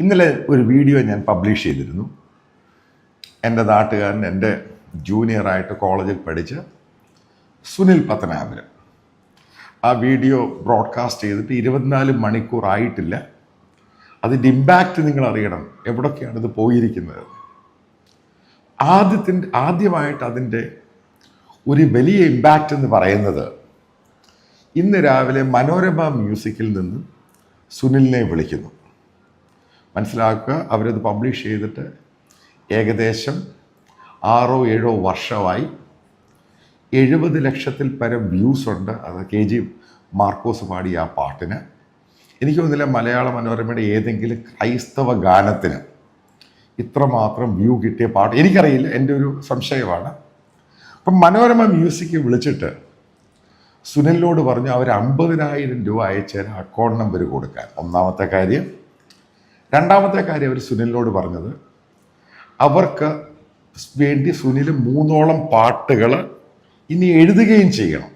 ഇന്നലെ ഒരു വീഡിയോ ഞാൻ പബ്ലിഷ് ചെയ്തിരുന്നു. എൻ്റെ നാട്ടുകാരൻ, എൻ്റെ ജൂനിയറായിട്ട് കോളേജിൽ പഠിച്ച സുനിൽ പത്തനാപുരം. ആ വീഡിയോ ബ്രോഡ്കാസ്റ്റ് ചെയ്തിട്ട് 24 മണിക്കൂർ ആയിട്ടില്ല. അതിൻ്റെ ഇമ്പാക്റ്റ് നിങ്ങൾ അറിയണം, എവിടൊക്കെയാണ് ഇത് പോയിരിക്കുന്നത്. ആദ്യമായിട്ട് അതിൻ്റെ ഒരു വലിയ ഇമ്പാക്റ്റ് എന്ന് പറയുന്നത്, ഇന്ന് രാവിലെ മനോരമ മ്യൂസിക്കിൽ നിന്ന് സുനിലിനെ വിളിക്കുന്നു. മനസ്സിലാക്കുക, അവരത് പബ്ലിഷ് ചെയ്തിട്ട് ഏകദേശം 6-7 വർഷമായി. 70 ലക്ഷത്തിൽ പരം വ്യൂസ് ഉണ്ട്. അത് KG മാർക്കോസ് പാടിയ ആ പാട്ടിന്. എനിക്ക് തോന്നുന്നില്ല മലയാള മനോരമയുടെ ഏതെങ്കിലും ക്രൈസ്തവ ഗാനത്തിന് ഇത്രമാത്രം വ്യൂ കിട്ടിയ പാട്ട്. എനിക്കറിയില്ല, എൻ്റെ ഒരു സംശയമാണ്. അപ്പം മനോരമ മ്യൂസിക് വിളിച്ചിട്ട് സുനിലിനോട് പറഞ്ഞു അവർ 50,000 രൂപ അയച്ചേരാൻ അക്കൗണ്ട് നമ്പർ കൊടുക്കാൻ. ഒന്നാമത്തെ കാര്യം. രണ്ടാമത്തെ കാര്യം, അവർ സുനിലിനോട് പറഞ്ഞത് അവർക്ക് വേണ്ടി സുനിൽ 3ഓളം പാട്ടുകൾ ഇനി എഴുതുകയും ചെയ്യണം.